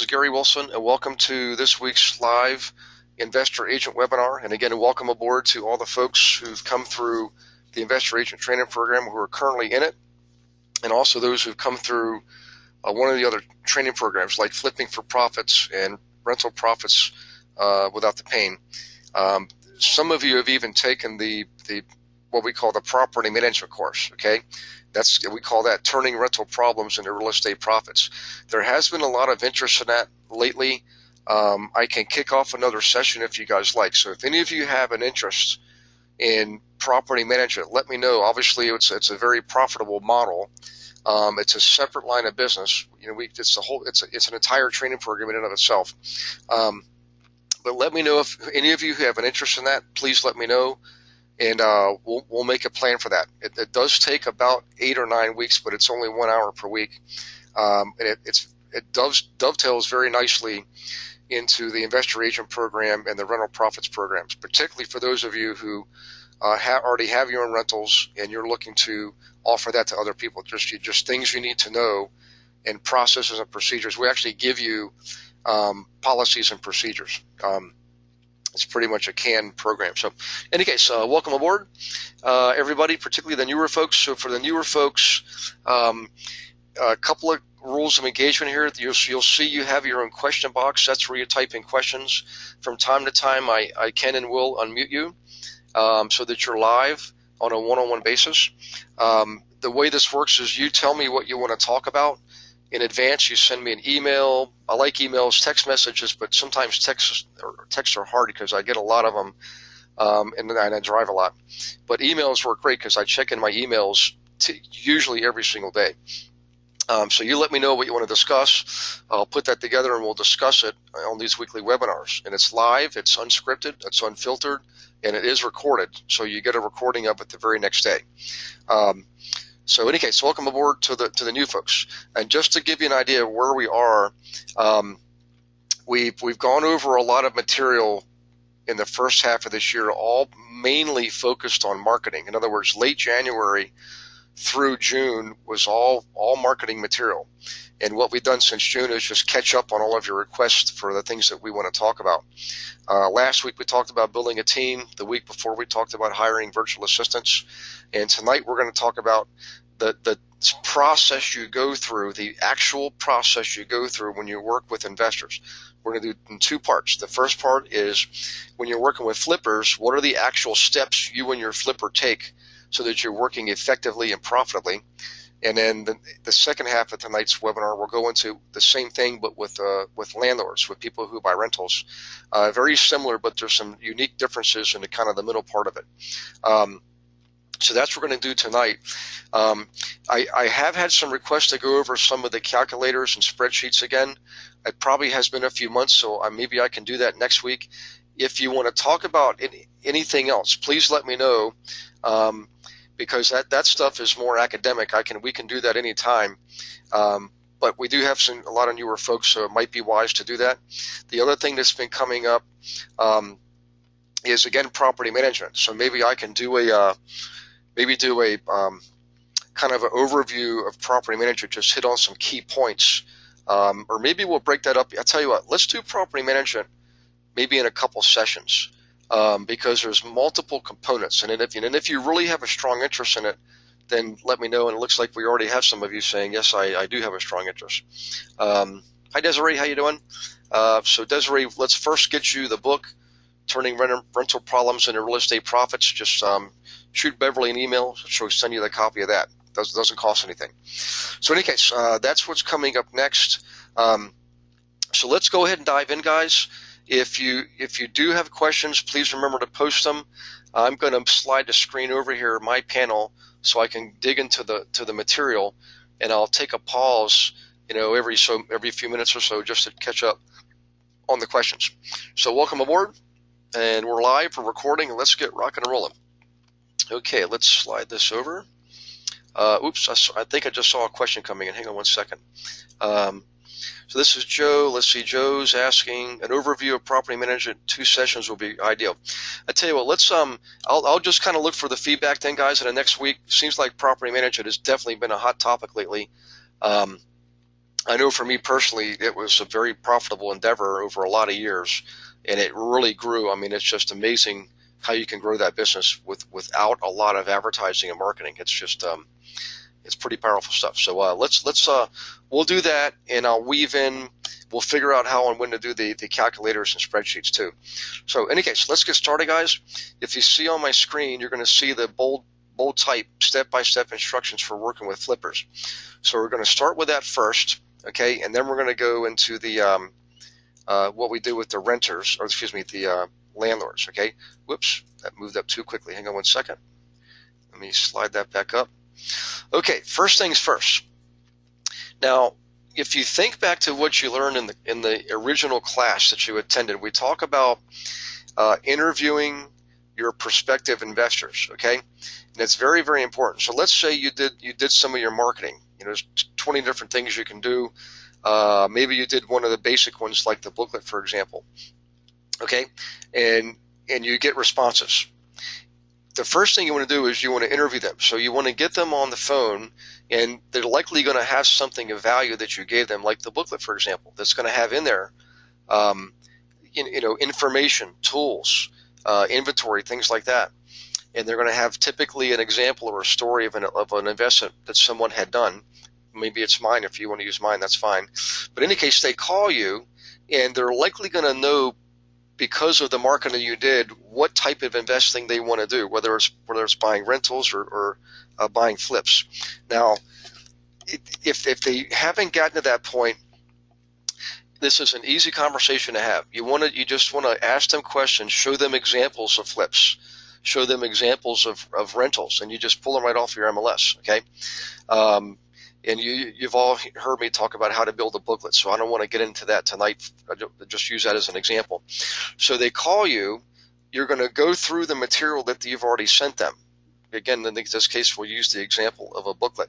is Gary Wilson, and welcome to this week's live Investor Agent webinar. And again, welcome aboard to all the folks who've come through the Investor Agent Training Program who are currently in it, and also those who've come through one of the other training programs like Flipping for Profits and Rental Profits Without the Pain. Some of you have even taken the what we call the property management course, okay? We call that turning rental problems into real estate profits. There has been a lot of interest in that lately. I can kick off another session if you guys like. So if any of you have an interest in property management, let me know. Obviously, it's a very profitable model. It's a separate line of business. You know, it's an entire training program in and of itself. But let me know if any of you who have an interest in that. Please let me know. And we'll make a plan for that. It does take about 8 or 9 weeks, but it's only 1 hour per week. And it dovetails very nicely into the Investor Agent Program and the Rental Profits programs, particularly for those of you who already have your own rentals and you're looking to offer that to other people. Just things you need to know and processes and procedures. We actually give you policies and procedures. It's pretty much a canned program. So in any case, welcome aboard, everybody, particularly the newer folks. So for the newer folks, a couple of rules of engagement here. You'll see you have your own question box. That's where you type in questions. From time to time, I can and will unmute you so that you're live on a one-on-one basis. The way this works is you tell me what you want to talk about. In advance, you send me an email. I like emails, text messages, but sometimes texts are hard because I get a lot of them, and I drive a lot. But emails work great because I check in my emails usually every single day. So you let me know what you want to discuss. I'll put that together and we'll discuss it on these weekly webinars. And it's live, it's unscripted, it's unfiltered, and it is recorded. So you get a recording of it the very next day. So in any case, welcome aboard to the new folks. And just to give you an idea of where we are, we've gone over a lot of material in the first half of this year, all mainly focused on marketing. In other words, late January through June was all marketing material. And what we've done since June is just catch up on all of your requests for the things that we want to talk about. Last week we talked about building a team. The week before we talked about hiring virtual assistants. And tonight we're going to talk about the process you go through, the actual process you go through when you work with investors. We're going to do it in 2 parts. The first part is when you're working with flippers, what are the actual steps you and your flipper take so that you're working effectively and profitably. And then the second half of tonight's webinar, we'll go into the same thing, but with landlords, with people who buy rentals. Very similar, but there's some unique differences in the kind of the middle part of it. So that's what we're going to do tonight. I have had some requests to go over some of the calculators and spreadsheets again. It probably has been a few months, so maybe I can do that next week. If you want to talk about anything else, please let me know. Because that stuff is more academic. We can do that anytime. But we do have a lot of newer folks, so it might be wise to do that. The other thing that's been coming up is, again, property management. So maybe I can do a kind of an overview of property management, just hit on some key points. Or maybe we'll break that up. I'll tell you what, let's do property management maybe in a couple sessions. Because there's multiple components, and if you really have a strong interest in it, then let me know. And it looks like we already have some of you saying yes, I do have a strong interest. Hi Desiree, how you doing? So Desiree, let's first get you the book, Turning Rental Problems into Real Estate Profits. Just shoot Beverly an email, she'll send you the copy of that. Doesn't cost anything. So in any case, that's what's coming up next. So let's go ahead and dive in, guys. If you do have questions, please remember to post them. I'm going to slide the screen over here, my panel, so I can dig into the material, and I'll take a pause, every few minutes or so, just to catch up on the questions. So welcome aboard, and we're live, we're recording, and let's get rocking and rolling. Okay, let's slide this over. Oops, I think I just saw a question coming in. Hang on one second. So this is Joe. Let's see. Joe's asking an overview of property management. 2 sessions will be ideal. I tell you what. Let's I'll just kind of look for the feedback then, guys. In the next week, seems like property management has definitely been a hot topic lately. I know for me personally, it was a very profitable endeavor over a lot of years, and it really grew. I mean, it's just amazing how you can grow that business without a lot of advertising and marketing. It's just it's pretty powerful stuff. So we'll do that, and I'll weave in. We'll figure out how and when to do the calculators and spreadsheets too. So in any case, let's get started, guys. If you see on my screen, you're going to see the bold type step-by-step instructions for working with flippers. So we're going to start with that first, okay, and then we're going to go into the what we do with the renters, or excuse me, the landlords, okay. Whoops, that moved up too quickly. Hang on one second. Let me slide that back up. Okay, first things first. Now, if you think back to what you learned in the original class that you attended, we talk about interviewing your prospective investors, okay? And it's very, very important. So let's say you did some of your marketing. You know, there's 20 different things you can do. Maybe you did one of the basic ones like the booklet, for example, okay? And you get responses. The first thing you want to do is you want to interview them. So you want to get them on the phone, and they're likely going to have something of value that you gave them, like the booklet, for example, that's going to have in there, information, tools, inventory, things like that. And they're going to have typically an example or a story of an investment that someone had done. Maybe it's mine. If you want to use mine, that's fine. But in any case, they call you, and they're likely going to know, because of the marketing you did, what type of investing they want to do, whether it's buying rentals or buying flips. Now, if they haven't gotten to that point, this is an easy conversation to have. You just want to ask them questions, show them examples of flips, show them examples of rentals, and you just pull them right off your MLS, okay? And you've all heard me talk about how to build a booklet, so I don't want to get into that tonight. I just use that as an example. So they call you. You're going to go through the material that you've already sent them. Again, in this case, we'll use the example of a booklet.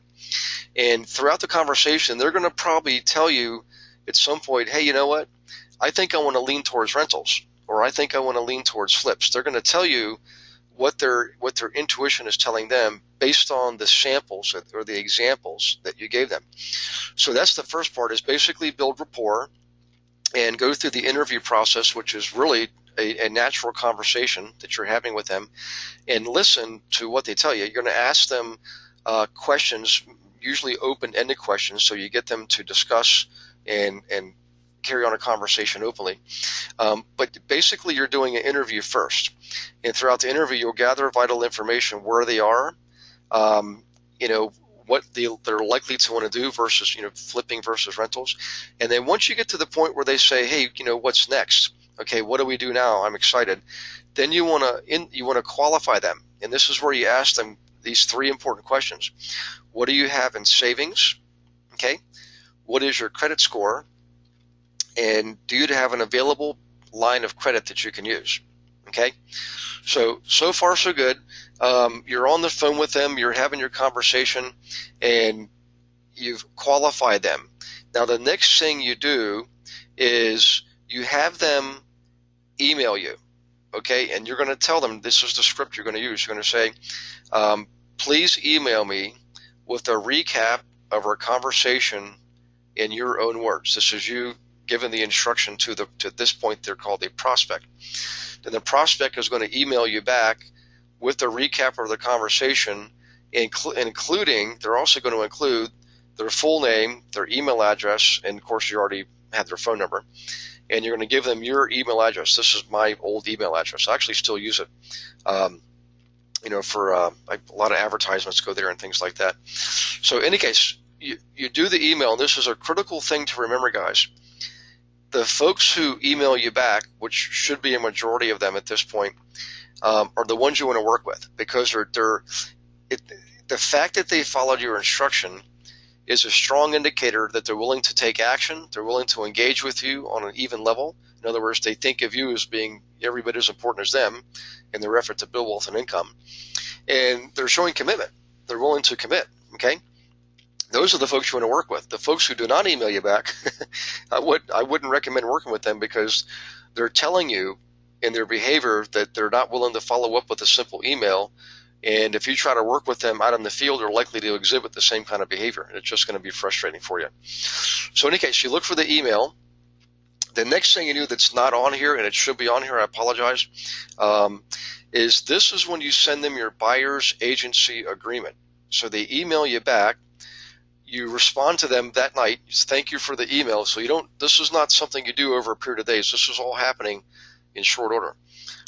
And throughout the conversation, they're going to probably tell you at some point, hey, you know what? I think I want to lean towards rentals, or I think I want to lean towards flips. They're going to tell you what their intuition is telling them based on the samples or the examples that you gave them. So that's the first part, is basically build rapport and go through the interview process, which is really a natural conversation that you're having with them, and listen to what they tell you. You're going to ask them questions, usually open-ended questions, so you get them to discuss and carry on a conversation openly. But basically, you're doing an interview first. And throughout the interview, you'll gather vital information, where they are, what they're likely to want to do versus, flipping versus rentals. And then once you get to the point where they say, hey, what's next? Okay, what do we do now? I'm excited. Then you want to qualify them. And this is where you ask them these three important questions. What do you have in savings? Okay. What is your credit score? And do you have an available line of credit that you can use? Okay, so far so good. You're on the phone with them, you're having your conversation, and you've qualified them. Now the next thing you do is you have them email you, okay? And you're going to tell them, this is the script you're going to use. You're going to say, please email me with a recap of our conversation in your own words. This is you given the instruction to this point. They're called a prospect. Then the prospect is going to email you back with a recap of the conversation, including, they're also going to include their full name, their email address, and of course you already have their phone number. And you're going to give them your email address. This is my old email address. I actually still use it. For a lot of advertisements go there and things like that. So in any case, you do the email, and this is a critical thing to remember, guys. The folks who email you back, which should be a majority of them at this point, are the ones you want to work with, because the fact that they followed your instruction is a strong indicator that they're willing to take action. They're willing to engage with you on an even level. In other words, they think of you as being every bit as important as them in their effort to build wealth and income. And they're showing commitment. They're willing to commit, okay? Those are the folks you want to work with. The folks who do not email you back, I wouldn't recommend working with them, because they're telling you in their behavior that they're not willing to follow up with a simple email. And if you try to work with them out in the field, they're likely to exhibit the same kind of behavior, and it's just going to be frustrating for you. So in any case, you look for the email. The next thing you do that's not on here, and it should be on here, I apologize, is this is when you send them your buyer's agency agreement. So they email you back. You respond to them that night. Thank you for the email. So you don't. This is not something you do over a period of days. This is all happening in short order.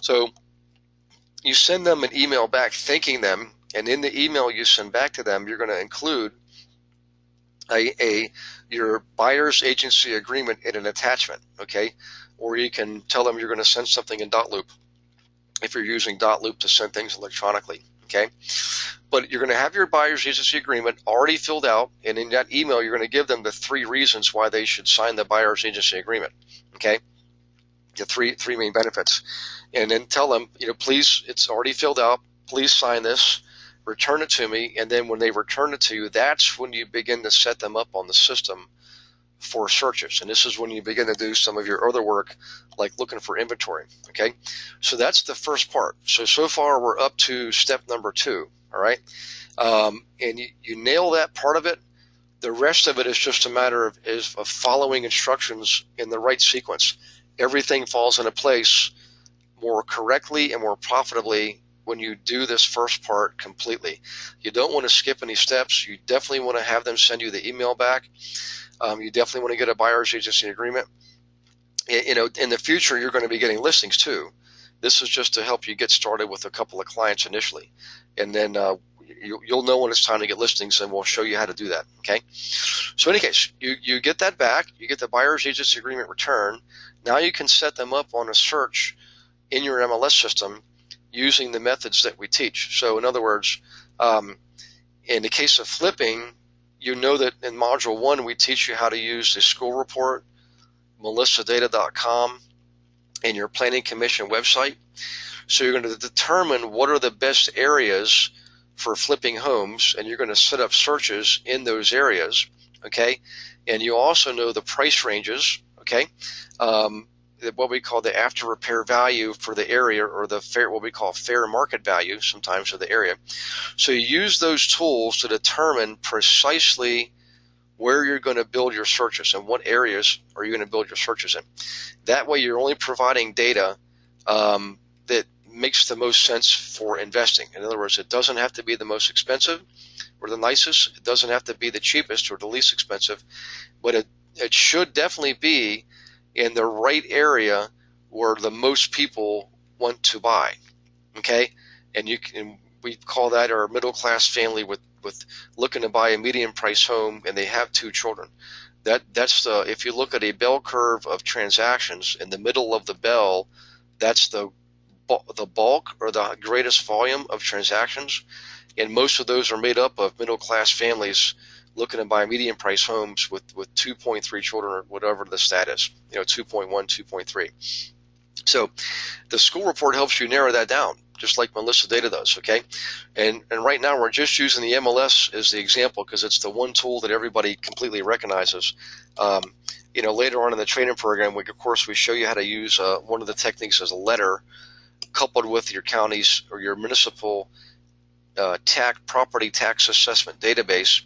So you send them an email back thanking them, and in the email you send back to them, you're going to include your buyer's agency agreement in an attachment, okay? Or you can tell them you're going to send something in dot loop if you're using dot loop to send things electronically, okay? But you're going to have your buyer's agency agreement already filled out, and in that email you're going to give them the 3 reasons why they should sign the buyer's agency agreement, okay? The three main benefits. And then tell them, please, it's already filled out, please sign this, return it to me, and then when they return it to you, that's when you begin to set them up on the system for searches. And this is when you begin to do some of your other work, like looking for inventory, okay? So that's the first part. So far we're up to step number 2, all right? And you nail that part of it. The rest of it is just a matter of following instructions in the right sequence. Everything falls into place more correctly and more profitably when you do this first part completely. You don't want to skip any steps. You definitely want to have them send you the email back. You definitely want to get a buyer's agency agreement. In the future, you're going to be getting listings too. This is just to help you get started with a couple of clients initially. And then you'll know when it's time to get listings, and we'll show you how to do that, okay? So in any case, you get that back. You get the buyer's agency agreement return. Now you can set them up on a search in your MLS system using the methods that we teach. So in other words, in the case of flipping, you know that in Module 1 we teach you how to use the school report, melissadata.com, and your planning commission website. So you're going to determine what are the best areas for flipping homes, and you're going to set up searches in those areas, okay? And you also know the price ranges, okay? What we call the after repair value for the area, or the what we call fair market value sometimes of the area. So you use those tools to determine precisely where you're going to build your searches and what areas are you going to build your searches in. That way you're only providing data that makes the most sense for investing. In other words, it doesn't have to be the most expensive or the nicest. It doesn't have to be the cheapest or the least expensive, but it should definitely be in the right area where the most people want to buy, okay? And we call that our middle class family with looking to buy a medium price home, and they have 2 children. That's if you look at a bell curve of transactions, in the middle of the bell, that's the bulk or the greatest volume of transactions, and most of those are made up of middle class families looking to buy medium price homes with 2.3 children, or whatever the stat is, 2.1, 2.3. So the school report helps you narrow that down, just like Melissa Data does, okay? And right now we're just using the MLS as the example because it's the one tool that everybody completely recognizes. Later on in the training program, we show you how to use one of the techniques as a letter coupled with your county's or your municipal property tax assessment database,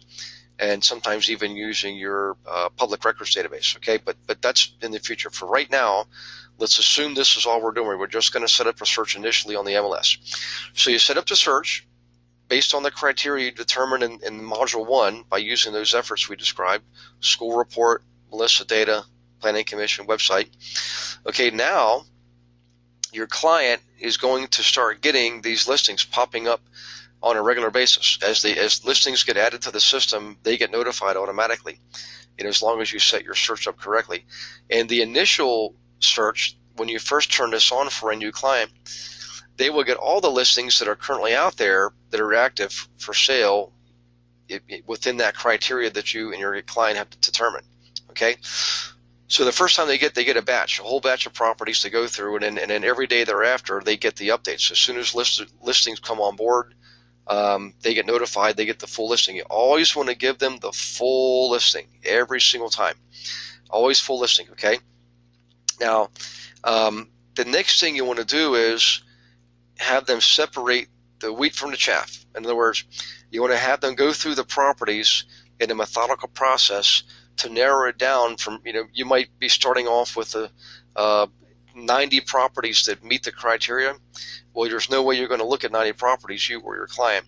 and sometimes even using your public records database, okay? But that's in the future. For right now, let's assume this is all we're doing. We're just going to set up a search initially on the MLS. So you set up the search based on the criteria you determined in Module 1 by using those efforts we described: school report, Melissa Data, Planning Commission website. Okay, now your client is going to start getting these listings popping up on a regular basis. As listings get added to the system, they get notified automatically, as long as you set your search up correctly. And the initial search, when you first turn this on for a new client, they will get all the listings that are currently out there that are active for sale within that criteria that you and your client have to determine, okay? So the first time they get a whole batch of properties to go through, and then every day thereafter they get the updates. As soon as listings come on board, they get notified, they get the full listing. You always want to give them the full listing every single time. Always full listing, okay? Now, the next thing you want to do is have them separate the wheat from the chaff. In other words, you want to have them go through the properties in a methodical process to narrow it down from, you might be starting off with 90 properties that meet the criteria. Well, there's no way you're going to look at 90 properties, you or your client.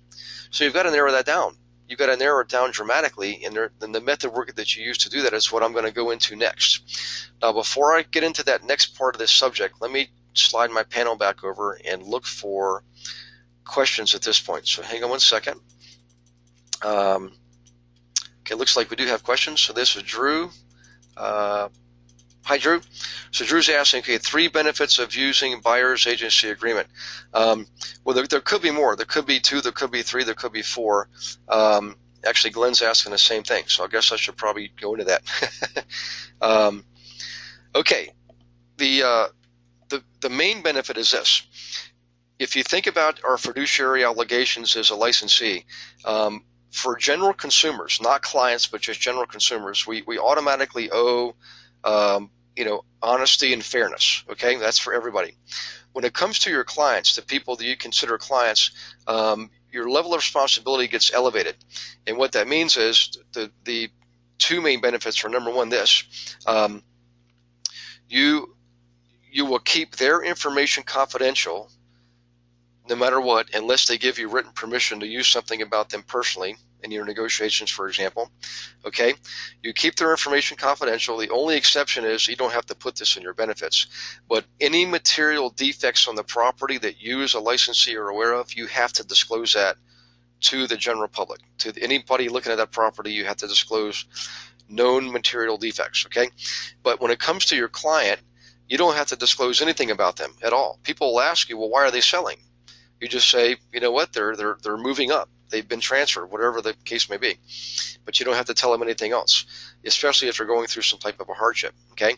So you've got to narrow that down. You've got to narrow it down dramatically, and the method work that you use to do that is what I'm going to go into next. Now, before I get into that next part of this subject, let me slide my panel back over and look for questions at this point. So hang on one second. Okay, looks like we do have questions. So this is Drew. Hi, Drew. So Drew's asking, okay, 3 benefits of using buyer's agency agreement. Well, there could be more. There could be 2, there could be 3, there could be 4. Actually, Glenn's asking the same thing, so I guess I should probably go into that. Okay, the main benefit is this. If you think about our fiduciary obligations as a licensee, for general consumers, not clients, but just general consumers, we automatically owe honesty and fairness. Okay, that's for everybody. When it comes to your clients, the people that you consider clients, your level of responsibility gets elevated. And what that means is the 2 main benefits are, number one, this. You will keep their information confidential no matter what, unless they give you written permission to use something about them personally in your negotiations, for example. Okay, you keep their information confidential. The only exception is you don't have to put this in your benefits, but any material defects on the property that you as a licensee are aware of, you have to disclose that to the general public. To anybody looking at that property, you have to disclose known material defects. Okay, but when it comes to your client, you don't have to disclose anything about them at all. People will ask you, well, why are they selling? You just say, you know what, they're moving up. They've been transferred, whatever the case may be. But you don't have to tell them anything else, especially if they're going through some type of a hardship. Okay?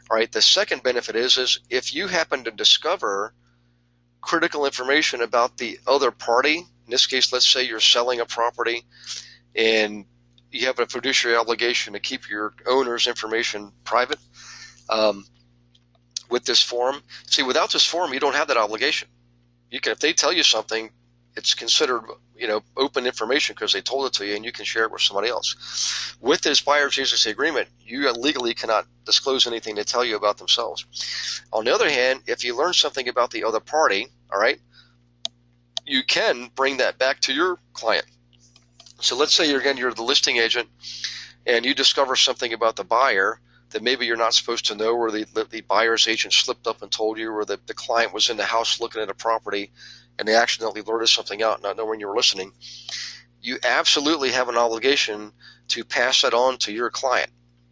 All right, the second benefit is if you happen to discover critical information about the other party, in this case, let's say you're selling a property and you have a fiduciary obligation to keep your owner's information private with this form. See, without this form, you don't have that obligation. You can, if they tell you something, it's considered, open information because they told it to you, and you can share it with somebody else. With this buyer's agency agreement, you legally cannot disclose anything they tell you about themselves. On the other hand, if you learn something about the other party, all right, you can bring that back to your client. So let's say you're the listing agent, and you discover something about the buyer that maybe you're not supposed to know, or the buyer's agent slipped up and told you, or the client was in the house looking at a property and they accidentally blurted something out, not knowing you were listening. You absolutely have an obligation to pass that on to your client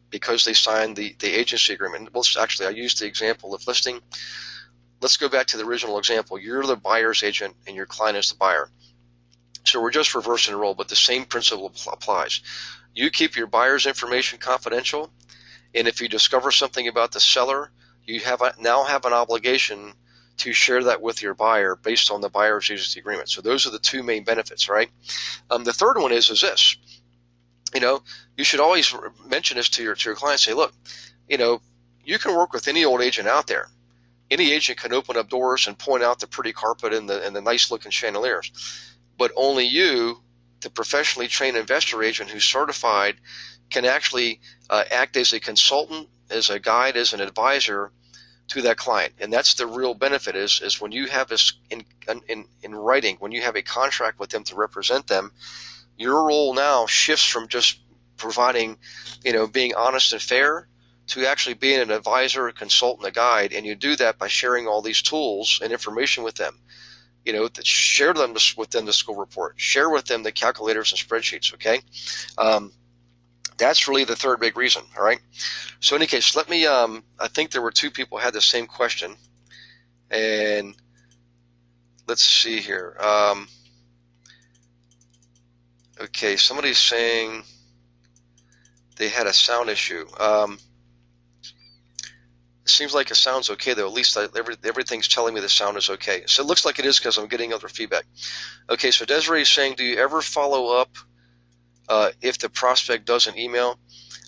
because they signed the agency agreement. Well, actually, I used the example of listing. Let's go back to the original example. You're the buyer's agent and your client is the buyer. So we're just reversing the role, but the same principle applies. You keep your buyer's information confidential, and if you discover something about the seller, you now have an obligation to share that with your buyer based on the buyer's agency agreement. So those are the 2 main benefits, right? The third one is this. You should always mention this to your client. Say, look, you can work with any old agent out there. Any agent can open up doors and point out the pretty carpet and the nice looking chandeliers, but only you, the professionally trained investor agent who's certified, can actually act as a consultant, as a guide, as an advisor to that client. And that's the real benefit is when you have this in writing, when you have a contract with them to represent them, your role now shifts from just providing, being honest and fair to actually being an advisor, a consultant, a guide. And you do that by sharing all these tools and information with them. Share them with them the school report, share with them the calculators and spreadsheets, okay? That's really the third big reason, all right? So in any case, let me, I think there were 2 people who had the same question. And let's see here. Okay, somebody's saying they had a sound issue. It seems like it sounds okay, though. At least everything's telling me the sound is okay. So it looks like it is because I'm getting other feedback. Okay, so Desiree is saying, do you ever follow up if the prospect doesn't email?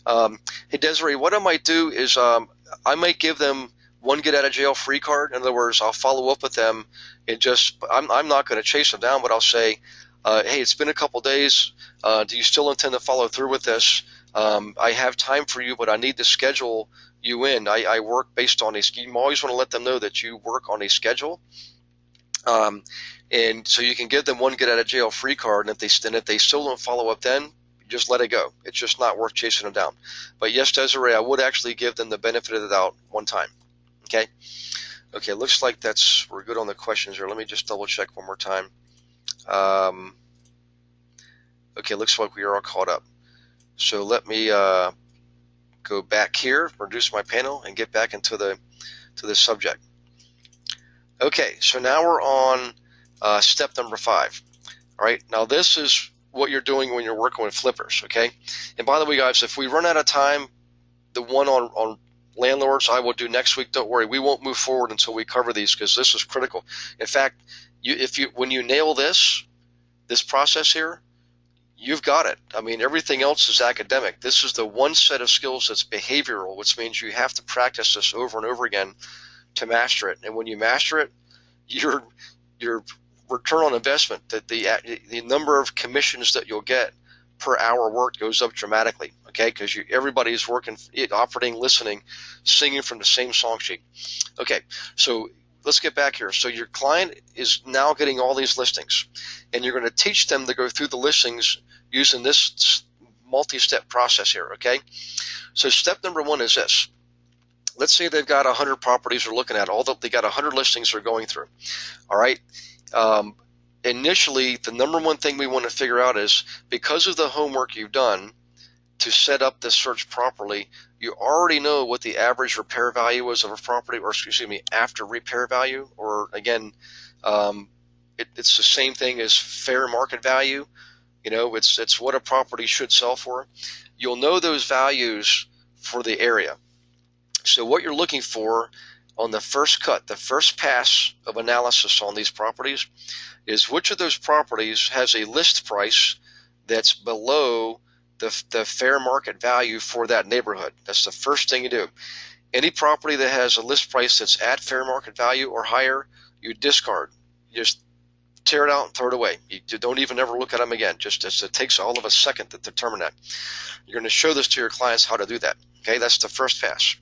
Hey, Desiree, what I might do is I might give them one get out of jail free card. In other words, I'll follow up with them and I'm not going to chase them down, but I'll say, hey, it's been a couple days. Do you still intend to follow through with this? I have time for you, but I need to schedule you in. I work based on a scheme. You always want to let them know that you work on a schedule. And so you can give them one get out of jail free card, and if they still don't follow up, then just let it go. It's just not worth chasing them down. But yes, Desiree, I would actually give them the benefit of the doubt one time. Okay. Okay. Looks like we're good on the questions here. Let me just double check one more time. Okay. Looks like we are all caught up. So let me go back here, reduce my panel, and get back into the subject. Okay, so now we're on step number 5. All right, now this is what you're doing when you're working with flippers, okay? And by the way, guys, if we run out of time, the one on landlords I will do next week. Don't worry, we won't move forward until we cover these, because this is critical. In fact, when you nail this process here, you've got it. I mean, everything else is academic. This is the one set of skills that's behavioral, which means you have to practice this over and over again to master it. And when you master it, your return on investment, the number of commissions that you'll get per hour worked goes up dramatically, okay? Because everybody's working, operating, listening, singing from the same song sheet. Okay, so let's get back here. So your client is now getting all these listings, and you're going to teach them to go through the listings using this multi-step process here, okay? So step number 1 is this. Let's say they've got 100 properties they're looking at. They got 100 listings they're going through. All right. Initially, the number one thing we want to figure out is, because of the homework you've done to set up the search properly, you already know what the average repair value is of a property, or excuse me, after repair value, or again, it's the same thing as fair market value. You know, it's what a property should sell for. You'll know those values for the area. So what you're looking for on the first cut, the first pass of analysis on these properties, is which of those properties has a list price that's below the fair market value for that neighborhood. That's the first thing you do. Any property that has a list price that's at fair market value or higher, you discard. You just tear it out and throw it away. You don't even ever look at them again. It takes all of a second to determine that. You're going to show this to your clients how to do that. Okay, that's the first pass.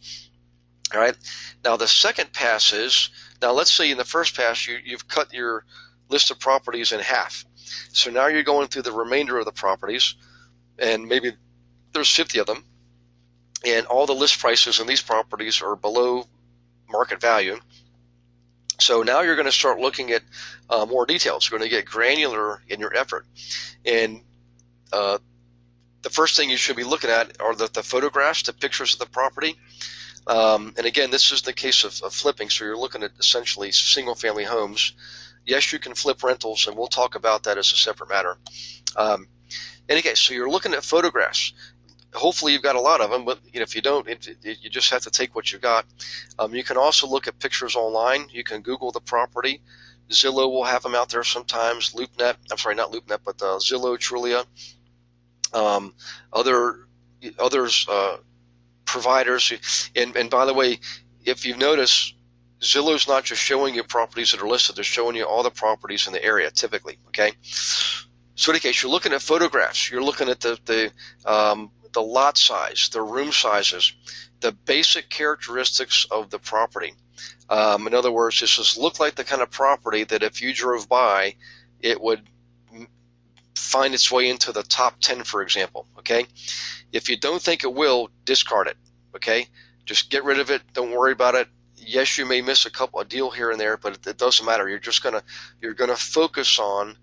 All right. Now the second pass is, now let's say in the first pass you've cut your list of properties in half. So now you're going through the remainder of the properties, and maybe there's 50 of them, and all the list prices in these properties are below market value. So now you're going to start looking at more details. You're going to get granular in your effort. And the first thing you should be looking at are the photographs, the pictures of the property. And again, this is the case of flipping, so you're looking at essentially single-family homes. Yes, you can flip rentals, and we'll talk about that as a separate matter. Okay, so you're looking at photographs. Hopefully you've got a lot of them, but if you don't, you just have to take what you got. You can also look at pictures online. You can Google the property. Zillow will have them out there sometimes. LoopNet, I'm sorry, not LoopNet, but Zillow, Trulia, others providers. And by the way, if you've noticed, Zillow's not just showing you properties that are listed, they're showing you all the properties in the area typically, okay? So in any case, you're looking at photographs, you're looking at the lot size, the room sizes, the basic characteristics of the property. In other words, this just look like the kind of property that if you drove by, it would find its way into the top 10, for example, okay? If you don't think it will, discard it, okay? Just get rid of it. Don't worry about it. Yes, you may miss a deal here and there, but it doesn't matter. You're gonna focus on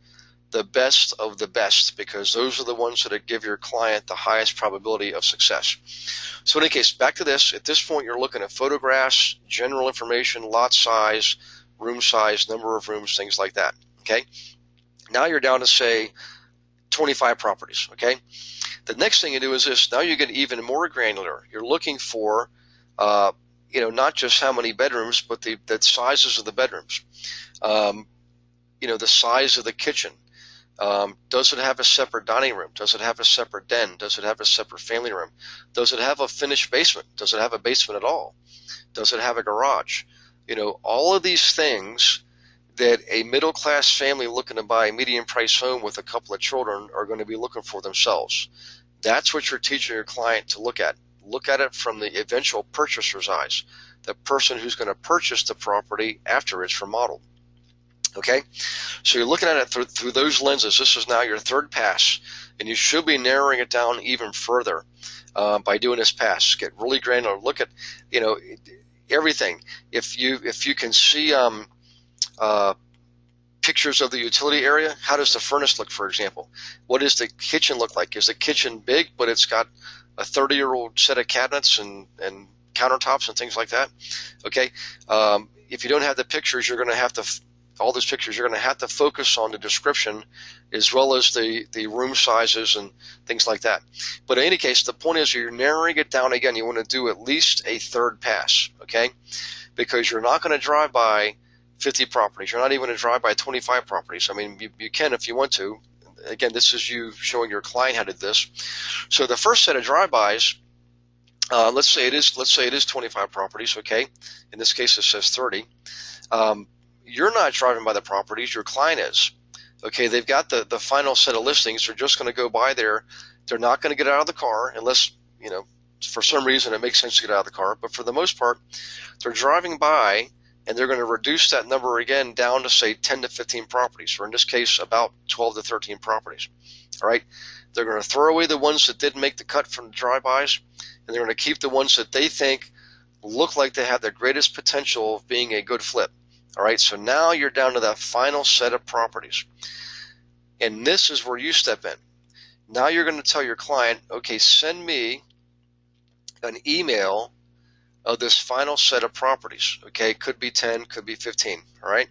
the best of the best, because those are the ones that give your client the highest probability of success. So in any case, back to this. At this point, you're looking at photographs, general information, lot size, room size, number of rooms, things like that, okay? Now you're down to, say, 25 properties, okay? The next thing you do is this. Now you get even more granular. You're looking for, not just how many bedrooms, but the sizes of the bedrooms. The size of the kitchen, Does it have a separate dining room? Does it have a separate den? Does it have a separate family room? Does it have a finished basement? Does it have a basement at all? Does it have a garage? All of these things that a middle-class family looking to buy a medium-price home with a couple of children are going to be looking for themselves. That's what you're teaching your client to look at. Look at it from the eventual purchaser's eyes, the person who's going to purchase the property after it's remodeled. Okay, so you're looking at it through those lenses. This is now your third pass, and you should be narrowing it down even further by doing this pass. Get really granular. Look at everything. If you can see pictures of the utility area, how does the furnace look, for example? What does the kitchen look like? Is the kitchen big, but it's got a 30-year-old set of cabinets and countertops and things like that? Okay, if you don't have the pictures, you're going to have to all those pictures, you're going to have to focus on the description as well as the room sizes and things like that. But in any case, the point is you're narrowing it down again. You want to do at least a third pass, okay? Because you're not going to drive by 50 properties. You're not even going to drive by 25 properties. I mean, you can if you want to. Again, this is you showing your client how to do this. So the first set of drive-bys, let's say it is 25 properties, okay? In this case, it says 30. You're not driving by the properties, your client is. Okay, they've got the final set of listings. They're just going to go by there. They're not going to get out of the car unless, for some reason it makes sense to get out of the car. But for the most part, they're driving by, and they're going to reduce that number again down to, say, 10 to 15 properties, or in this case, about 12 to 13 properties. All right? They're going to throw away the ones that didn't make the cut from the drive-bys, and they're going to keep the ones that they think look like they have the greatest potential of being a good flip. All right, so now you're down to that final set of properties. And this is where you step in. Now you're going to tell your client, okay, send me an email of this final set of properties. Okay, could be 10, could be 15, all right?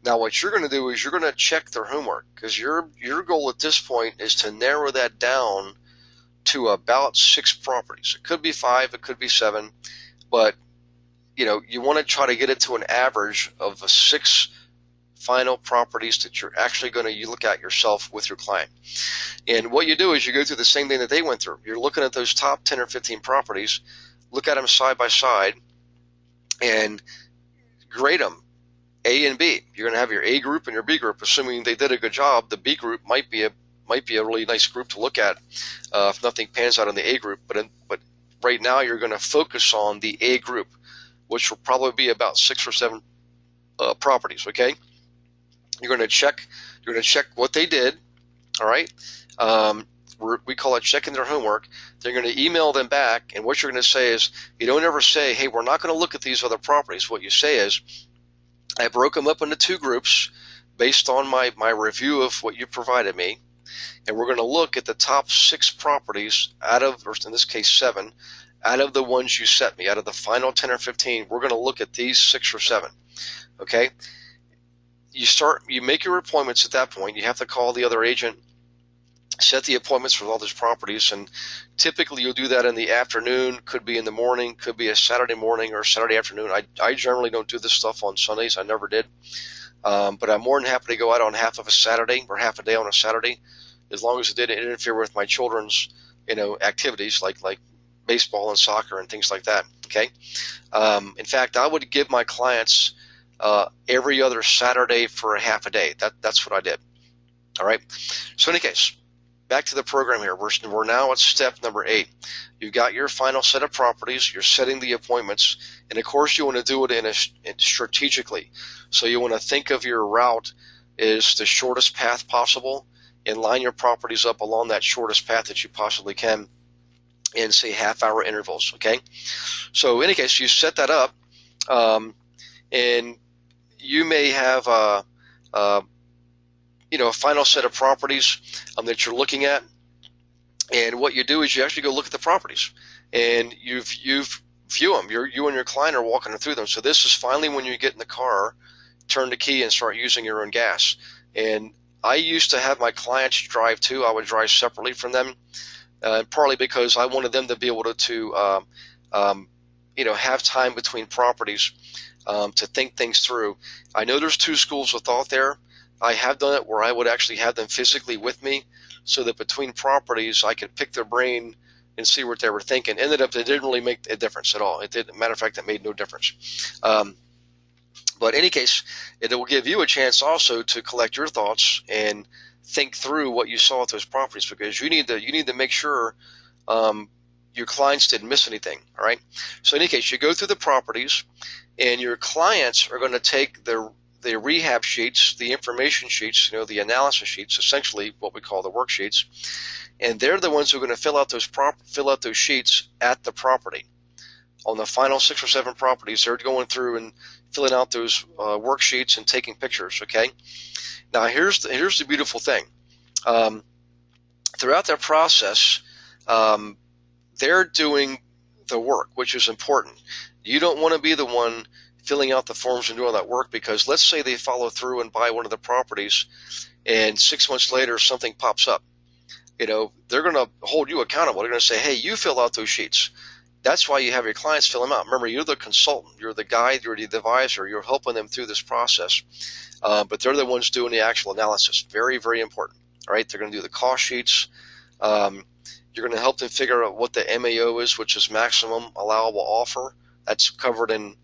Now what you're going to do is you're going to check their homework, because your goal at this point is to narrow that down to about 6 properties. It could be 5, it could be 7, but you want to try to get it to an average of 6 final properties that you're actually going to look at yourself with your client. And what you do is you go through the same thing that they went through. You're looking at those top 10 or 15 properties, look at them side by side, and grade them, A and B. You're going to have your A group and your B group. Assuming they did a good job, the B group might be a really nice group to look at if nothing pans out on the A group. But right now you're going to focus on the A group, which will probably be about 6 or 7 properties. Okay, you're going to check what they did. All right, we call it checking their homework. They're going to email them back, and what you're going to say is, you don't ever say, hey, we're not going to look at these other properties. What you say is, I broke them up into 2 groups based on my review of what you provided me, and we're going to look at the top 6 properties out of, or in this case 7, out of the ones you set me, out of the final 10 or 15, we're going to look at these 6 or 7. Okay? You make your appointments at that point. You have to call the other agent, set the appointments for all these properties, and typically you'll do that in the afternoon, could be in the morning, could be a Saturday morning or Saturday afternoon. I generally don't do this stuff on Sundays. I never did. But I'm more than happy to go out on half of a Saturday or half a day on a Saturday, as long as it didn't interfere with my children's activities like baseball and soccer and things like that. Okay. In fact, I would give my clients every other Saturday for a half a day. That's what I did. All right. So in any case, back to the program here. We're now at step number 8. You've got your final set of properties. You're setting the appointments, and of course you want to do it strategically. So you want to think of your route as the shortest path possible, and line your properties up along that shortest path that you possibly can in, say, half-hour intervals. Okay, so in any case, you set that up, and you may have a final set of properties that you're looking at, and what you do is you actually go look at the properties, and you view them. You and your client are walking through them. So this is finally when you get in the car, turn the key, and start using your own gas. And I used to have my clients drive too. I would drive separately from them, partly because I wanted them to be able to have time between properties to think things through. I know there's 2 schools of thought there. I have done it where I would actually have them physically with me so that between properties I could pick their brain and see what they were thinking. Ended up, it didn't really make a difference at all. It didn't. Matter of fact, it made no difference. But in any case, it will give you a chance also to collect your thoughts and think through what you saw at those properties, because you need to make sure your clients didn't miss anything. All right. So in any case, you go through the properties, and your clients are going to take the rehab sheets, the information sheets, the analysis sheets, essentially what we call the worksheets, and they're the ones who are going to fill out those sheets at the property. On the final 6 or 7 properties, they're going through and filling out those worksheets and taking pictures. Okay. Now here's the beautiful thing. Throughout that process, they're doing the work, which is important. You don't want to be the one filling out the forms and doing all that work, because let's say they follow through and buy one of the properties, and 6 months later something pops up. They're going to hold you accountable. They're going to say, hey, you fill out those sheets. That's why you have your clients fill them out. Remember, you're the consultant, you're the guide, you're the advisor, you're helping them through this process. But they're the ones doing the actual analysis. Very, very important. All right, they're going to do the cost sheets. You're going to help them figure out what the MAO is, which is maximum allowable offer. That's covered in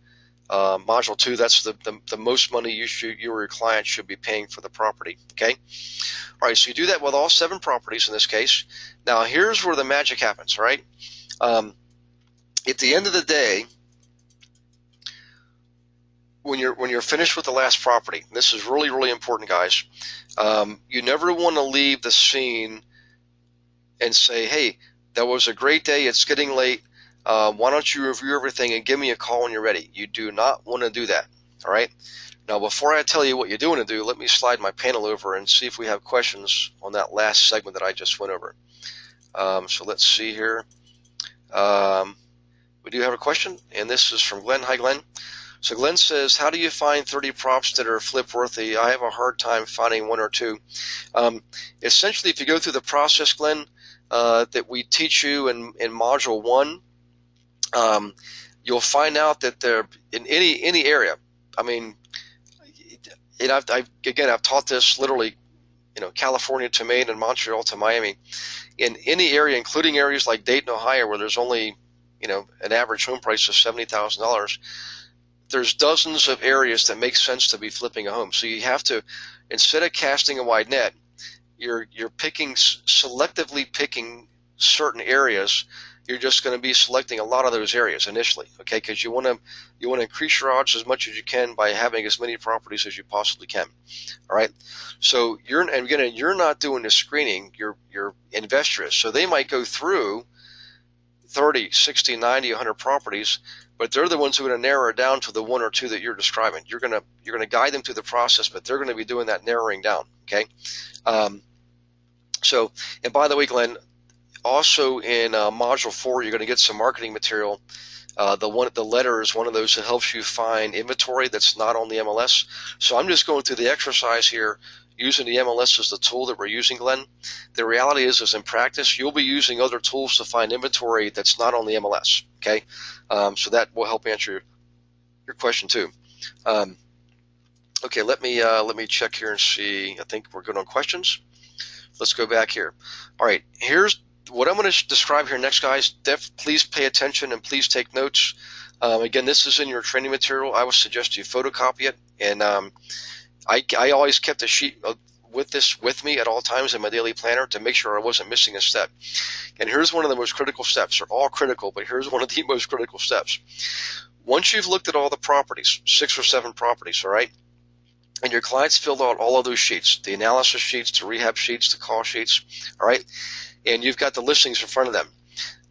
Module 2. That's the most money you or your client should be paying for the property. Okay. All right, so you do that with all 7 properties in this case. Now here's where the magic happens. All right. At the end of the day, when you're finished with the last property, this is really, really important, guys. You never want to leave the scene and say, hey, that was a great day, it's getting late, why don't you review everything and give me a call when you're ready. You do not want to do that. All right. Now, before I tell you what you're doing to do, let me slide my panel over and see if we have questions on that last segment that I just went over. So let's see here. We do have a question, and this is from Glenn. Hi, Glenn. So Glenn says, how do you find 30 props that are flip worthy? I have a hard time finding 1 or 2. Essentially, if you go through the process, Glenn, that we teach you in Module 1, you'll find out that they're in any area. I mean, and I've taught this literally, California to Maine and Montreal to Miami. In any area, including areas like Dayton, Ohio, where there's only, an average home price of $70,000, there's dozens of areas that make sense to be flipping a home. So you have to, instead of casting a wide net, you're selectively picking certain areas. You're just going to be selecting a lot of those areas initially, okay? Because you want to increase your odds as much as you can by having as many properties as you possibly can. All right. So you're not doing the screening. Your investor is. So they might go through 30, 60, 90, 100 properties, but they're the ones who are going to narrow it down to the 1 or 2 that you're describing. You're going to guide them through the process, but they're going to be doing that narrowing down. Okay. So, and by the way, Glenn, also in Module 4, you're going to get some marketing material. The letter is one of those that helps you find inventory that's not on the MLS. So I'm just going through the exercise here, using the MLS as the tool that we're using, Glenn. The reality is in practice, you'll be using other tools to find inventory that's not on the MLS. Okay, so that will help answer your question too. Okay, let me check here and see. I think we're good on questions. Let's go back here. All right, here's what I'm going to describe here next, guys. Please pay attention and please take notes. Again, this is in your training material. I would suggest you photocopy it, and I always kept a sheet with me at all times in my daily planner to make sure I wasn't missing a step. And here's one of the most critical steps. They're all critical, but here's one of the most critical steps. Once you've looked at all the properties, 6 or 7 properties, all right, and your clients filled out all of those sheets, the analysis sheets, the rehab sheets, the call sheets, all right, and you've got the listings in front of them,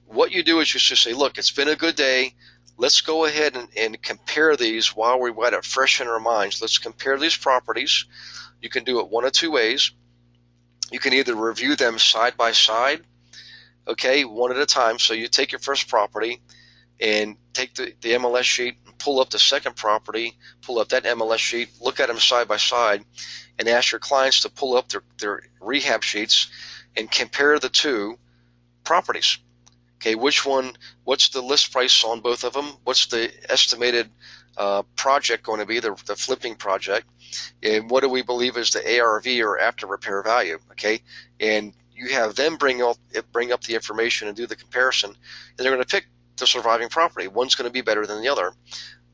what you do is you just say, look, it's been a good day. Let's go ahead and compare these while we've got it fresh in our minds. Let's compare these properties. You can do it one of 2 ways. You can either review them side by side, okay, one at a time. So you take your first property and take the MLS sheet and pull up the second property, pull up that MLS sheet, look at them side by side, and ask your clients to pull up their rehab sheets and compare the 2 properties. Okay, which one, what's the list price on both of them? What's the estimated project going to be, the flipping project? And what do we believe is the ARV, or after repair value? Okay, and you have them bring up the information and do the comparison, and they're going to pick the surviving property. One's going to be better than the other.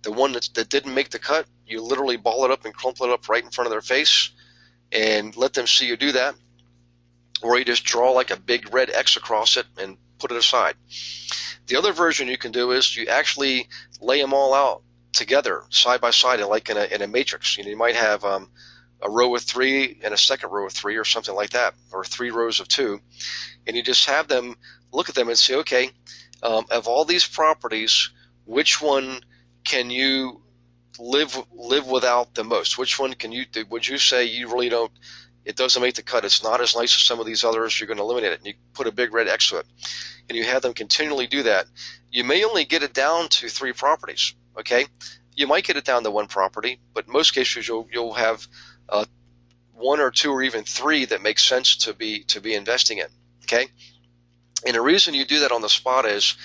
The one that didn't make the cut, you literally ball it up and crumple it up right in front of their face and let them see you do that, or you just draw like a big red X across it and put it aside. The other version you can do is you actually lay them all out together, side by side, like in a matrix. You might have a row of 3 and a second row of 3, or something like that, or 3 rows of 2, and you just have them look at them and say, okay, of all these properties, which one can you live without the most? Which one would you say you really don't, it doesn't make the cut, it's not as nice as some of these others, you're going to eliminate it, and you put a big red X to it, and you have them continually do that. You may only get it down to 3 properties, okay? You might get it down to 1 property, but in most cases you'll have 1 or 2 or even 3 that make sense to be investing in, okay? And the reason you do that on the spot is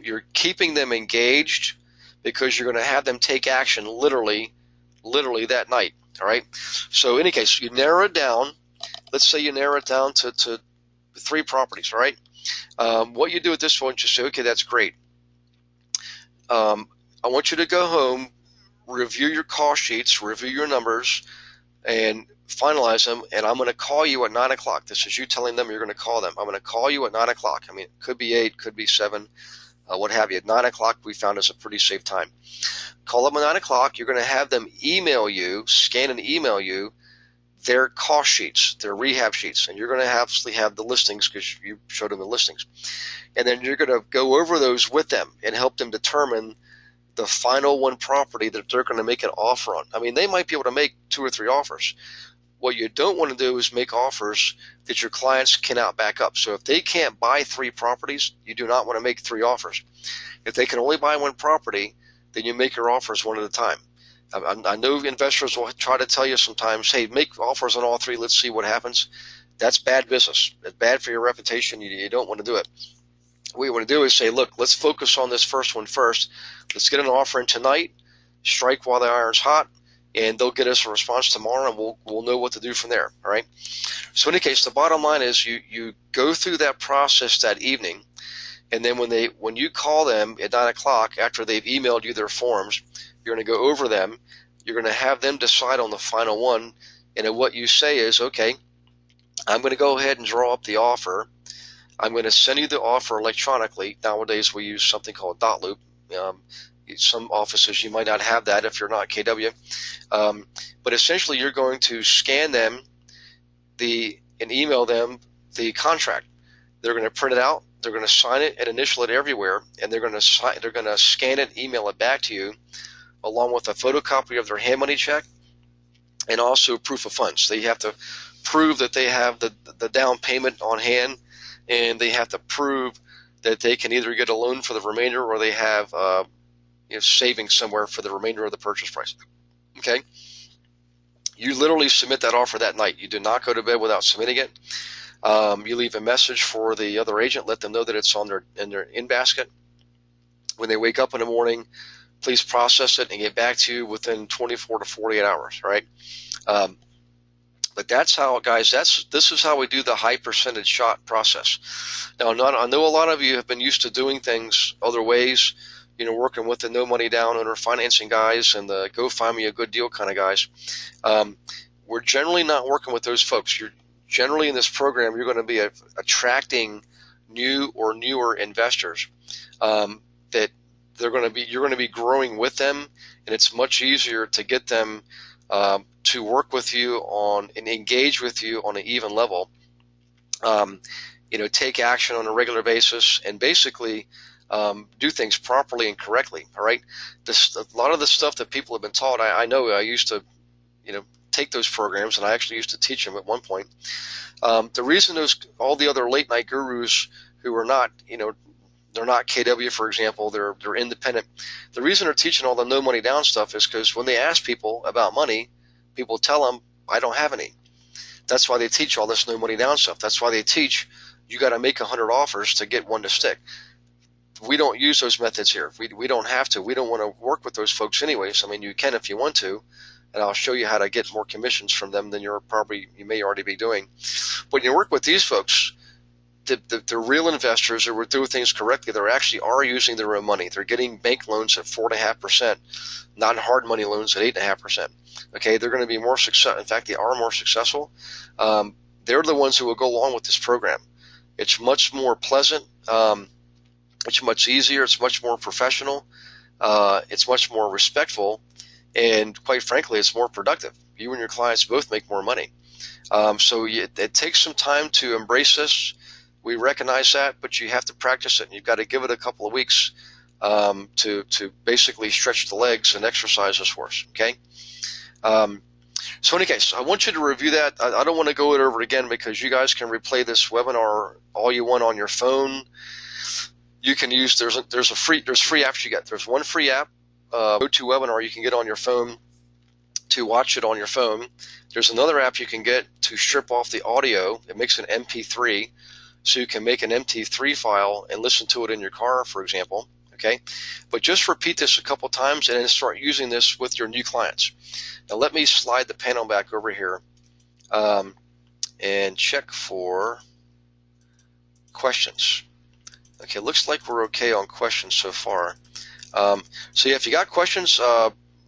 you're keeping them engaged, because you're going to have them take action literally that night. All right. So in any case, you narrow it down. Let's say you narrow it down to 3 properties. All right. What you do at this point, you say, okay, that's great. I want you to go home, review your cost sheets, review your numbers, and finalize them. And I'm going to call you at 9 o'clock. This is you telling them you're going to call them. I'm going to call you at 9 o'clock. I mean, it could be 8, could be 7. What have you. At 9 o'clock, we found is a pretty safe time. Call them at 9 o'clock. You're going to have them scan and email you their cost sheets, their rehab sheets, and you're going to actually have the listings because you showed them the listings. And then you're going to go over those with them and help them determine the final 1 property that they're going to make an offer on. I mean, they might be able to make 2 or 3 offers. What you don't want to do is make offers that your clients cannot back up. So if they can't buy 3 properties, you do not want to make 3 offers. If they can only buy 1 property, then you make your offers 1 at a time. I know investors will try to tell you sometimes, hey, make offers on all 3, let's see what happens. That's bad business. It's bad for your reputation. You don't want to do it. What you want to do is say, look, let's focus on this first one first. Let's get an offer in tonight, strike while the iron's hot, and they'll get us a response tomorrow, and we'll know what to do from there. All right. So in any case, the bottom line is you go through that process that evening, and then when you call them at 9 o'clock after they've emailed you their forms, you're going to go over them. You're going to have them decide on the final one, and then what you say is, okay, I'm going to go ahead and draw up the offer. I'm going to send you the offer electronically. Nowadays we use something called dot loop. Some offices you might not have that if you're not KW, but essentially you're going to scan them and email them the contract. They're going to print it out, they're going to sign it and initial it everywhere, and they're going to scan it, email it back to you, along with a photocopy of their hand money check and also proof of funds. They have to prove that they have the down payment on hand, and they have to prove that they can either get a loan for the remainder or they have savings somewhere for the remainder of the purchase price. Okay? You literally submit that offer that night. You do not go to bed without submitting it. You leave a message for the other agent, let them know that it's on their in basket. When they wake up in the morning, please process it and get back to you within 24 to 48 hours, right? But that's how, guys, this is how we do the high percentage shot process. Now, I know a lot of you have been used to doing things other ways, working with the no money down owner financing guys and the go find me a good deal kind of guys. We're generally not working with those folks. You're generally in this program, you're going to be attracting new or newer investors that you're going to be growing with them, and it's much easier to get them to work with you and engage with you on an even level. Take action on a regular basis and basically do things properly and correctly. All right. A lot of the stuff that people have been taught, I know I used to, take those programs, and I actually used to teach them at one point. The reason all the other late night gurus who are not, they're not KW, for example, they're independent. The reason they're teaching all the no money down stuff is because when they ask people about money, people tell them, I don't have any. That's why they teach all this no money down stuff. That's why they teach you got to make 100 offers to get one to stick. We don't use those methods here. We don't have to. We don't want to work with those folks anyways. I mean, you can if you want to, and I'll show you how to get more commissions from them than you may already be doing. When you work with these folks, the real investors who are doing things correctly, they actually are using their own money. They're getting bank loans at 4.5%, not hard money loans at 8.5%. Okay, they're going to be more successful. In fact, they are more successful. They're the ones who will go along with this program. It's much more pleasant. It's much easier. It's much more professional. It's much more respectful, and quite frankly, it's more productive. You and your clients both make more money. It takes some time to embrace this. We recognize that, but you have to practice it, and you've got to give it a couple of weeks to basically stretch the legs and exercise this for us. Okay. So in any case, I want you to review that. I don't want to go over it again because you guys can replay this webinar all you want on your phone. You can use there's free apps you get. There's one free app, GoToWebinar, you can get on your phone to watch it on your phone. There's another app you can get to strip off the audio. It makes an MP3, so you can make an MP3 file and listen to it in your car, for example. Okay, but just repeat this a couple times and then start using this with your new clients. Now let me slide the panel back over here and check for questions. Okay, looks like we're okay on questions so far. So yeah, if you got questions,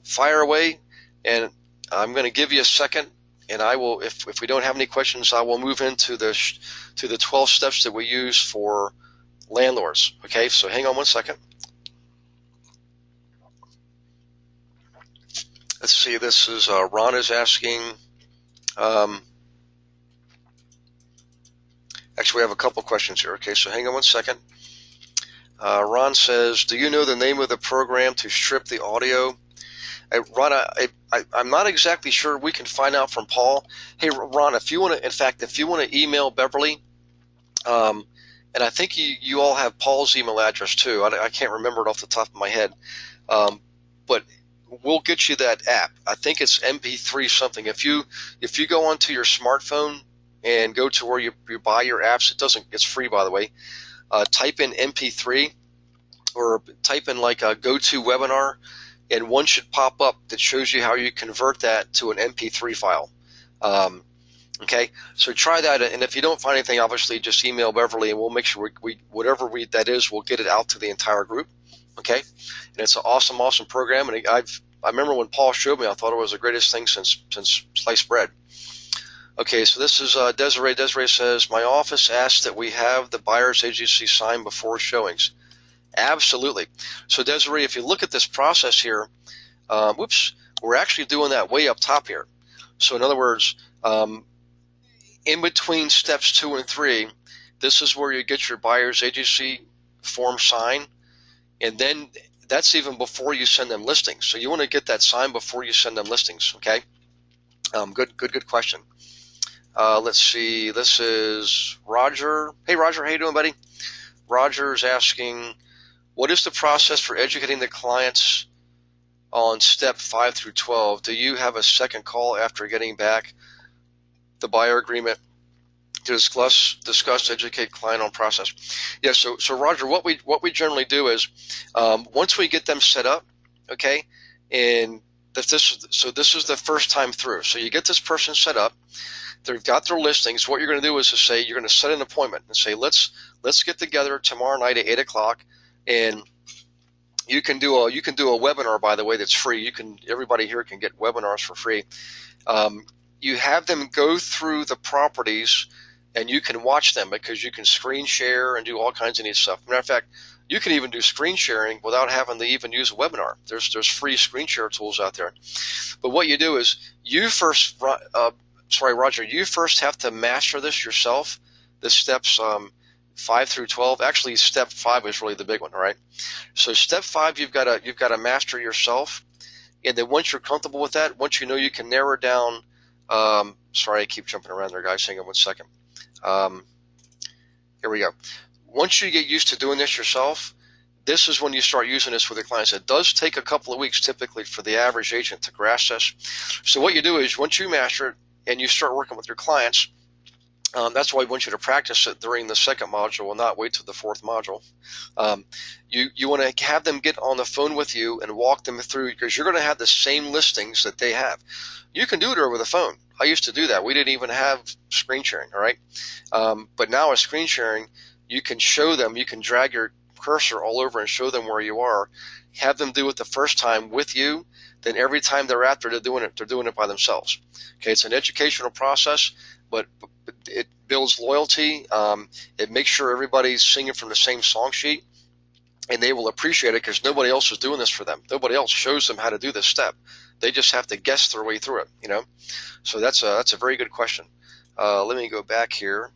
fire away, and I'm going to give you a second, and I will, if we don't have any questions, I will move into the 12 steps that we use for landlords. Okay, so hang on one second. Let's see, this is Ron is asking. Actually, we have a couple questions here. Okay, so hang on one second. Ron says, do you know the name of the program to strip the audio? Ron, I'm not exactly sure. We can find out from Paul. Hey, Ron, if you want to email Beverly, and I think you all have Paul's email address too. I can't remember it off the top of my head, but we'll get you that app. I think it's MP3 something. If you go onto your smartphone and go to where you buy your apps, it's free, by the way. Type in MP3 or type in like a GoToWebinar, and one should pop up that shows you how you convert that to an MP3 file. Okay, so try that, and if you don't find anything, obviously just email Beverly, and we'll make sure whatever that is, we'll get it out to the entire group. Okay, and it's an awesome program, and I remember when Paul showed me, I thought it was the greatest thing since sliced bread. Okay, so this is Desiree. Desiree says, my office asks that we have the buyer's agency sign before showings. Absolutely. So Desiree, if you look at this process here, we're actually doing that way up top here. So in other words, in between steps 2 and 3, this is where you get your buyer's agency form signed, and then that's even before you send them listings. So you want to get that signed before you send them listings. Okay. Good question. Let's see. This is Roger. Hey, Roger. How you doing, buddy? Roger's asking, what is the process for educating the clients on step 5 through 12? Do you have a second call after getting back the buyer agreement to discuss educate client on process? Yeah. So Roger, what we generally do is once we get them set up, okay, and this is the first time through. So you get this person set up. They've got their listings. What you're going to do is to say you're going to set an appointment and say let's get together tomorrow night at 8 o'clock, and you can do a webinar, by the way, that's free. Everybody here can get webinars for free. You have them go through the properties, and you can watch them because you can screen share and do all kinds of neat stuff. Matter of fact, you can even do screen sharing without having to even use a webinar. There's free screen share tools out there. But what you do is Roger, you first have to master this yourself. The steps 5 through 12. Actually, step 5 is really the big one. All right. So step 5, you've got to master yourself, and then once you're comfortable with that, once you know you can narrow down. Sorry, I keep jumping around there, guys. Hang on one second. Here we go. Once you get used to doing this yourself, this is when you start using this with your clients. It does take a couple of weeks typically for the average agent to grasp this. So what you do is once you master it and you start working with your clients, That's why I want you to practice it during the second module and not wait till the fourth module. You want to have them get on the phone with you and walk them through, because you're going to have the same listings that they have. You can do it over the phone. I used to do that. We didn't even have screen sharing, all right? But now with screen sharing, you can show them, you can drag your cursor all over and show them where you are, have them do it the first time with you, then every time they're after they're doing it by themselves. Okay, it's an educational process, but it builds loyalty. It makes sure everybody's singing from the same song sheet, and they will appreciate it because nobody else is doing this for them. Nobody else shows them how to do this step. They just have to guess their way through it, you know. So that's a very good question. Let me go back here.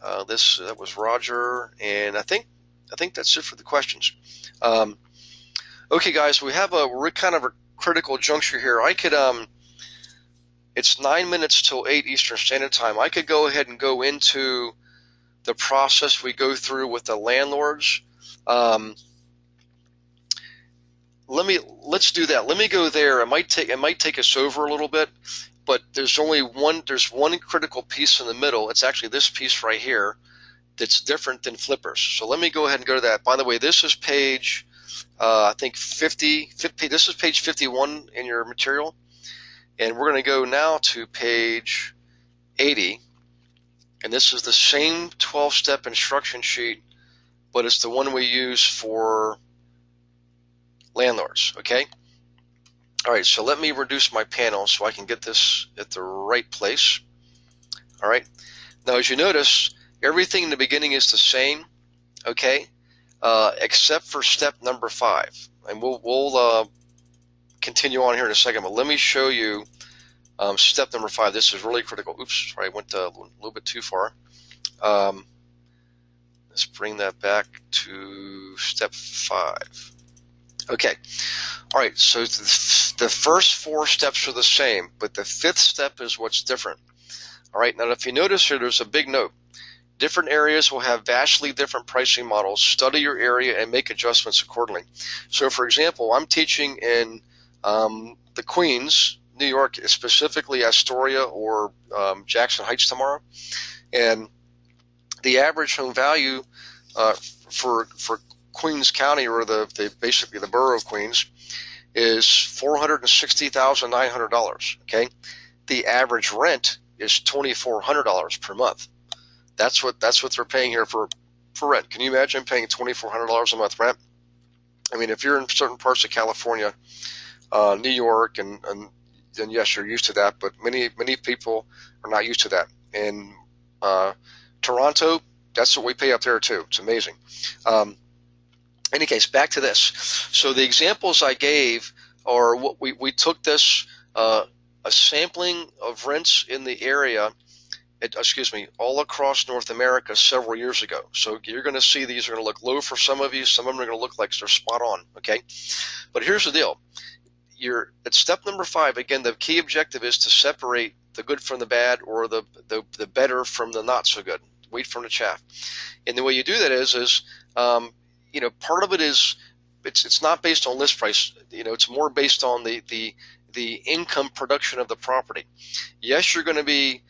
That was Roger, and I think that's it for the questions. Okay, guys, we're kind of a critical juncture here. I could it's 9 minutes till 8 Eastern Standard Time. I could go ahead and go into the process we go through with the landlords. Let's do that. Let me go there. It might take us over a little bit, but there's one critical piece in the middle. It's actually this piece right here that's different than flippers. So let me go ahead and go to that. By the way, this is page I think 50. This is page 51 in your material. And we're going to go now to page 80, and this is the same 12-step instruction sheet, but it's the one we use for landlords, okay? All right, so let me reduce my panel so I can get this at the right place. All right, now as you notice, everything in the beginning is the same, okay, except for step number 5, and we'll continue on here in a second, but let me show you step number 5. This is really critical. Oops, sorry, I went a little bit too far. Let's bring that back to step 5. Okay, all right, so the first 4 steps are the same, but the 5th step is what's different. All right, now if you notice here, there's a big note. Different areas will have vastly different pricing models. Study your area and make adjustments accordingly. So, for example, I'm teaching in the Queens, New York, specifically Astoria or Jackson Heights tomorrow, and the average home value for Queens County, or basically the borough of Queens, is $460,900. Okay, the average rent is $2,400 per month. That's what they're paying here for rent. Can you imagine paying $2,400 a month rent? I mean, if you're in certain parts of California, New York, and then yes, you're used to that, but many people are not used to that. In Toronto, that's what we pay up there too. It's amazing. Any case, back to this. So the examples I gave are what we took this a sampling of rents in the area. All across North America several years ago. So you're going to see these are going to look low for some of you. Some of them are going to look like they're spot on. Okay, but here's the deal. At step number 5, again, the key objective is to separate the good from the bad, or the better from the not so good, wheat from the chaff. And the way you do that is part of it is it's not based on list price. It's more based on the income production of the property. Yes, you're going to be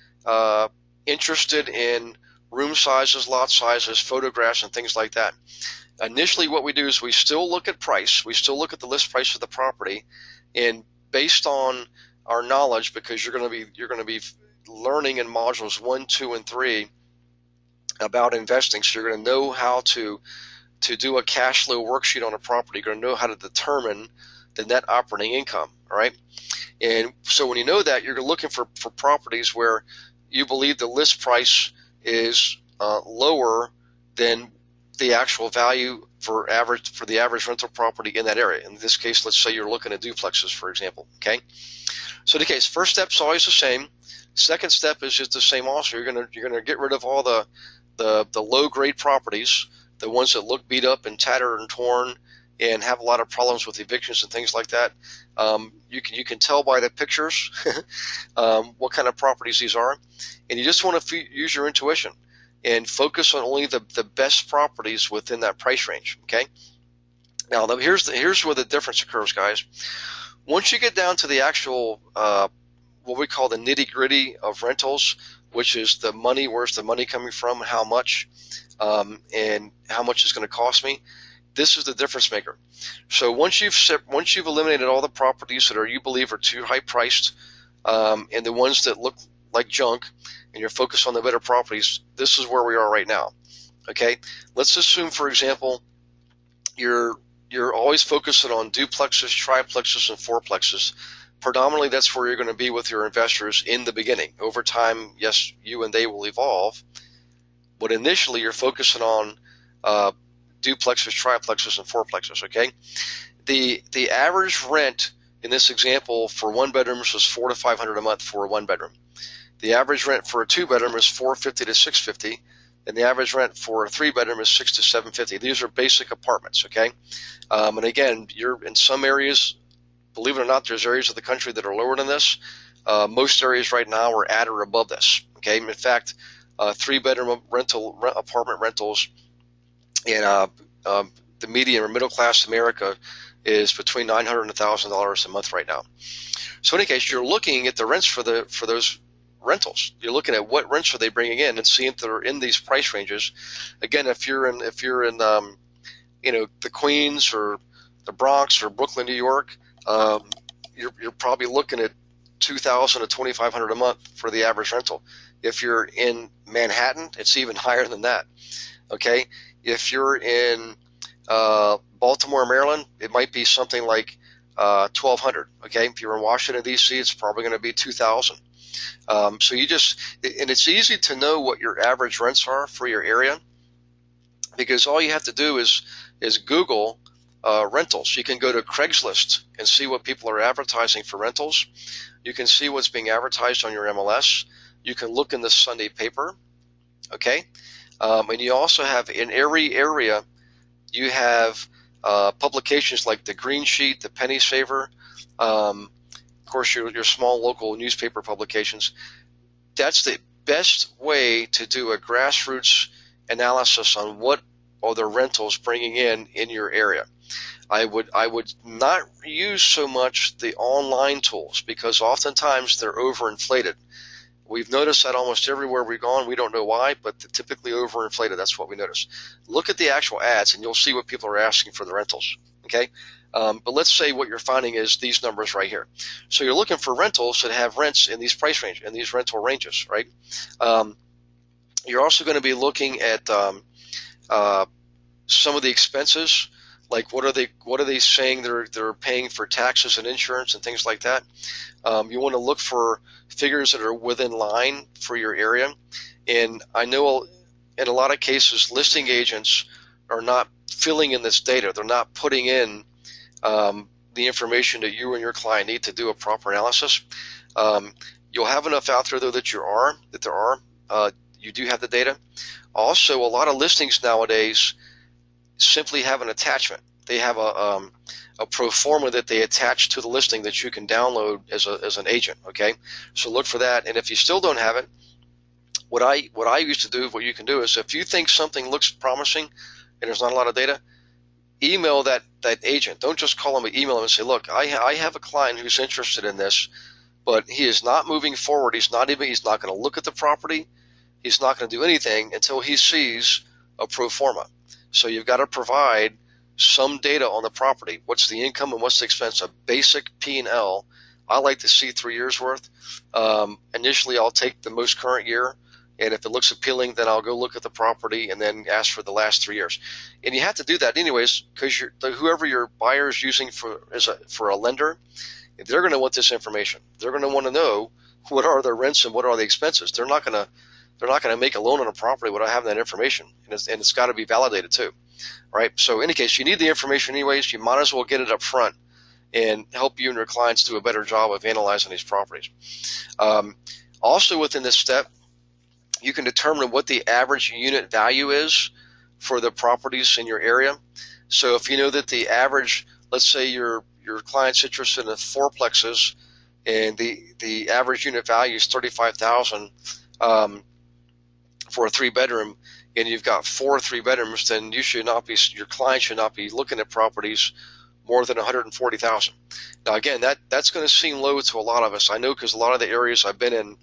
interested in room sizes, lot sizes, photographs, and things like that. Initially, what we do is we still look at price. We still look at the list price of the property, and based on our knowledge, because you're going to be learning in modules 1, 2, and 3 about investing. So you're going to know how to do a cash flow worksheet on a property. You're going to know how to determine the net operating income. All right, and so when you know that, you're looking for properties where you believe the list price is lower than the actual value for the average rental property in that area. In this case, let's say you're looking at duplexes, for example. Okay, so in the case, first step's always the same. Second step is just the same also. You're gonna get rid of all the low grade properties, the ones that look beat up and tattered and torn and have a lot of problems with evictions and things like that. You can tell by the pictures what kind of properties these are, and you just want to use your intuition and focus on only the best properties within that price range. Okay. Now here's where the difference occurs, guys. Once you get down to the actual what we call the nitty-gritty of rentals, which is the money, where's the money coming from, how much, and how much it's going to cost me. This is the difference maker. So once you've eliminated all the properties that you believe are too high priced, and the ones that look like junk, and you're focused on the better properties, this is where we are right now. Okay, let's assume, for example, you're always focusing on duplexes, triplexes, and fourplexes. Predominantly, that's where you're going to be with your investors in the beginning. Over time, yes, you and they will evolve, but initially you're focusing on duplexes, triplexes, and fourplexes. Okay, the average rent in this example for one bedrooms was $400 to $500 a month for a one bedroom. The average rent for a two bedroom is $450 to $650, and the average rent for a three bedroom is $600 to $750. These are basic apartments. Okay, and again, you're in some areas. Believe it or not, there's areas of the country that are lower than this. Most areas right now are at or above this. Okay, in fact, three-bedroom apartment rentals in the median or middle class America is between $900 and $1,000 a month right now. So in any case, you're looking at the rents for those rentals. You're looking at what rents are they bringing in and seeing if they're in these price ranges. Again, if you're in the Queens or the Bronx or Brooklyn, New York, you're probably looking at $2,000 to $2,500 a month for the average rental. If you're in Manhattan, it's even higher than that. Okay, if you're in Baltimore, Maryland, it might be something like $1,200. Okay, if you're in Washington D.C., it's probably going to be $2,000. So and it's easy to know what your average rents are for your area, because all you have to do is Google rentals. You can go to Craigslist and see what people are advertising for rentals. You can see what's being advertised on your MLS. You can look in the Sunday paper. Okay, and you also have, in every area, you have publications like the Green Sheet, the Penny Saver, of course your small local newspaper publications. That's the best way to do a grassroots analysis on what are the rentals bringing in your area. I would not use so much the online tools, because oftentimes they're overinflated. We've noticed that almost everywhere we've gone. We don't know why, but they're typically overinflated. That's what we notice. Look at the actual ads, and you'll see what people are asking for the rentals. Okay, but let's say what you're finding is these numbers right here. So you're looking for rentals that have rents in these price range, in these rental ranges, right? You're also going to be looking at some of the expenses, like what are they saying they're paying for taxes and insurance and things like that. You want to look for figures that are within line for your area. And I know in a lot of cases, listing agents are not filling in this data. They're not putting in the information that you and your client need to do a proper analysis. You'll have enough out there, though, that you do have the data. Also, a lot of listings nowadays simply have an attachment. They have a pro forma that they attach to the listing that you can download as an agent. Okay, so look for that. And if you still don't have it, what I used to do, what you can do is, if you think something looks promising and there's not a lot of data, email that agent. Don't just call them, but email them and say, look, I have a client who's interested in this, but he is not moving forward. He's not going to look at the property. He's not going to do anything until he sees a pro forma. So you've got to provide some data on the property. What's the income and what's the expense? A basic P&L. I like to see 3 years worth. Initially, I'll take the most current year, and if it looks appealing, then I'll go look at the property and then ask for the last 3 years. And you have to do that anyways, because whoever your buyer is using for a lender, they're going to want this information. They're going to want to know what are the rents and what are the expenses. They're not going to make a loan on a property without having that information, and it's got to be validated too, right? So in any case, you need the information anyways. You might as well get it up front and help you and your clients do a better job of analyzing these properties. Also within this step, you can determine what the average unit value is for the properties in your area. So if you know that the average, let's say your client's interested in the fourplexes, and the average unit value is $35,000 for a 3-bedroom, and you've got 4 3-bedrooms, then your client should not be looking at properties more than $140,000. Now again, that's going to seem low to a lot of us. I know, because a lot of the areas I've been in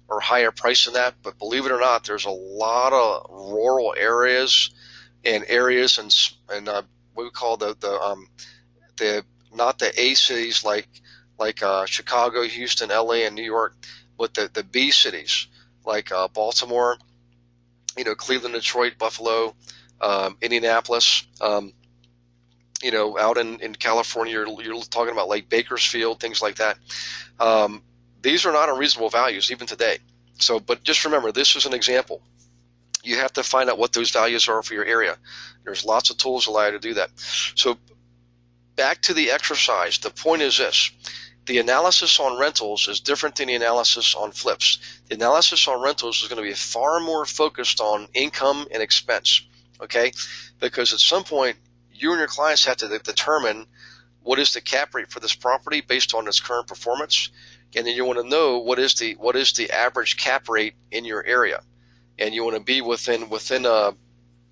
or higher price than that. But believe it or not, there's a lot of rural areas and areas and what we call the not the A cities like Chicago, Houston, LA, and New York, but the B cities like Baltimore, Cleveland, Detroit, Buffalo, Indianapolis. Out in California, you're talking about like Bakersfield, things like that. These are not unreasonable values even today. So, but just remember, this is an example. You have to find out what those values are for your area. There's lots of tools allow you to do that. So back to the exercise. The point is this. The analysis on rentals is different than the analysis on flips. The analysis on rentals is going to be far more focused on income and expense, okay? Because at some point, you and your clients have to determine what is the cap rate for this property based on its current performance, and then you want to know what is the average cap rate in your area, and you want to be within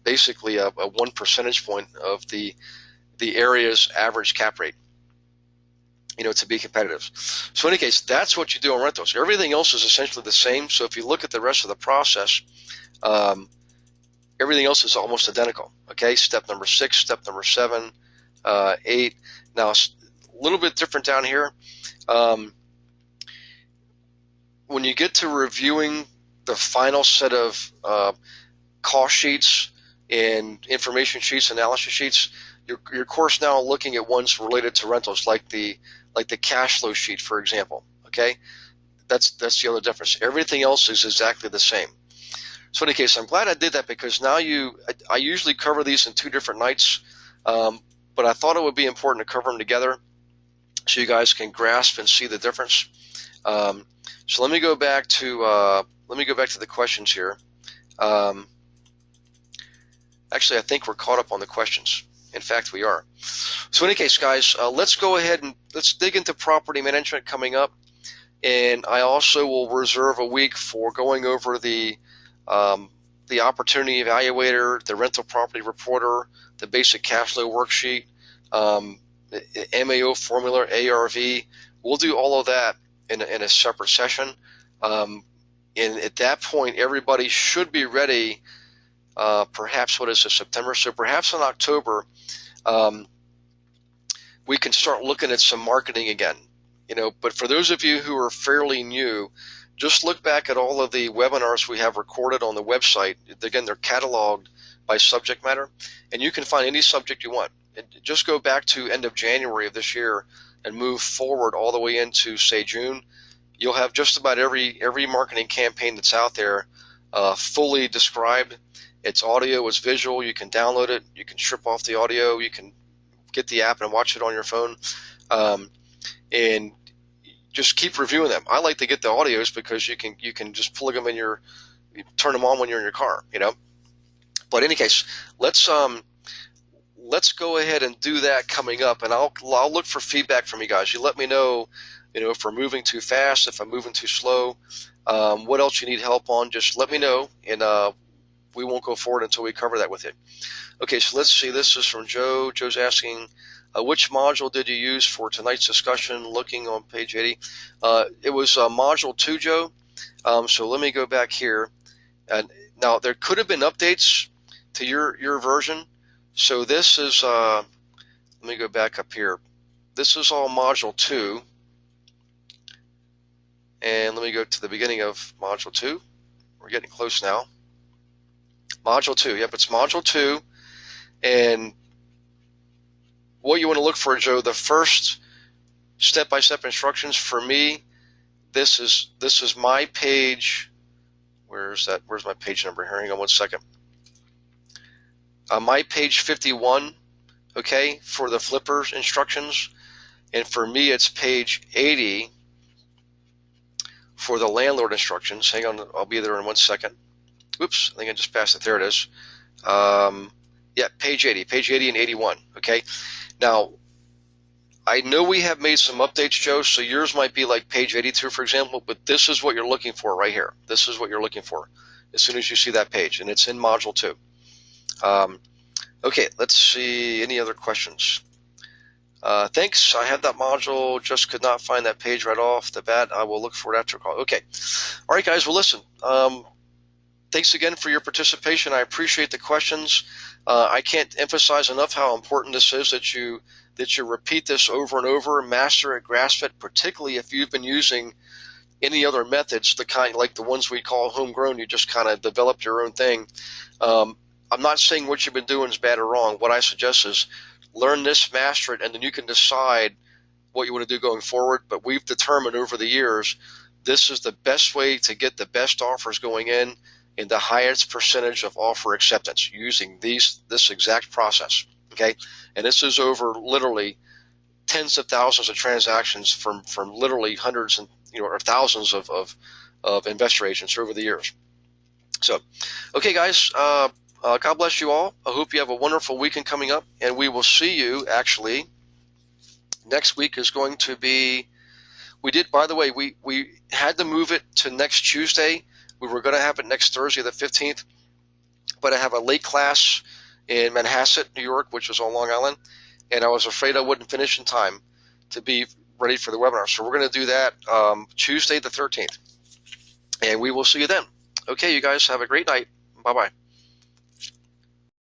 basically a 1 percentage point of the area's average cap rate, to be competitive. So in any case, that's what you do on rentals. Everything else is essentially the same. So if you look at the rest of the process, everything else is almost identical. Okay, step number 6, step number 7, 8. Now, a little bit different down here. When you get to reviewing the final set of cost sheets and information sheets, analysis sheets, your course now looking at ones related to rentals, like the cash flow sheet, for example. Okay, that's the other difference. Everything else is exactly the same. So in any case, I'm glad I did that, because now I usually cover these in 2 different nights, but I thought it would be important to cover them together so you guys can grasp and see the difference. So let me go back to the questions here. Actually, I think we're caught up on the questions. In fact, we are. So in any case, guys, let's go ahead and let's dig into property management coming up, and I also will reserve a week for going over the opportunity evaluator, the rental property reporter, the basic cash flow worksheet, the MAO formula, ARV. We'll do all of that in a separate session. And at that point, everybody should be ready. Perhaps what is this, September? So perhaps in October, we can start looking at some marketing again. But for those of you who are fairly new, just look back at all of the webinars we have recorded on the website. Again, they're cataloged by subject matter, and you can find any subject you want. And just go back to end of January of this year and move forward all the way into, say, June. You'll have just about every marketing campaign that's out there fully described. It's audio, it's visual. You can download it. You can strip off the audio. You can get the app and watch it on your phone. And just keep reviewing them. I like to get the audios because you can just plug them in you turn them on when you're in your car, But in any case, let's go ahead and do that coming up, and I'll look for feedback from you guys. You let me know, if we're moving too fast, if I'm moving too slow, what else you need help on. Just let me know, and we won't go forward until we cover that with you. Okay, so let's see. This is from Joe. Joe's asking, which module did you use for tonight's discussion? Looking on page 80. It was module 2, Joe. So let me go back here. And now there could have been updates to your version. So this is, let me go back up here. This is all module 2. And let me go to the beginning of module 2. We're getting close now. Module 2. Yep, it's module 2. And what you want to look for, Joe, the first step-by-step instructions for me, this is my page. Where's that? Where's my page number here? Hang on one second. My page 51, okay, for the flippers instructions. And for me, it's page 80 for the landlord instructions. Hang on, I'll be there in 1 second. Oops, I think I just passed it. There it is. Yeah, page 80 and 81, okay? Now, I know we have made some updates, Joe, so yours might be like page 82, for example, but this is what you're looking for right here. This is what you're looking for as soon as you see that page, and it's in module 2. Okay, let's see any other questions. Thanks. I have that module. Just could not find that page right off the bat. I will look for it after a call. Okay. All right, guys. Well, listen. Thanks again for your participation. I appreciate the questions. I can't emphasize enough how important this is that you repeat this over and over, master it, grasp it, particularly if you've been using any other methods, the kind like the ones we call homegrown. You just kind of developed your own thing. I'm not saying what you've been doing is bad or wrong. What I suggest is learn this, master it, and then you can decide what you want to do going forward. But we've determined over the years this is the best way to get the best offers going in the highest percentage of offer acceptance using this exact process. Okay, and this is over literally tens of thousands of transactions from literally hundreds and or thousands of investor agents over the years. So, okay, guys. God bless you all. I hope you have a wonderful weekend coming up, and we will see you actually next week is going to be. By the way, we had to move it to next Tuesday. We were going to have it next Thursday, the 15th, but I have a late class in Manhasset, New York, which is on Long Island, and I was afraid I wouldn't finish in time to be ready for the webinar. So we're going to do that Tuesday, the 13th, and we will see you then. Okay, you guys have a great night. Bye-bye.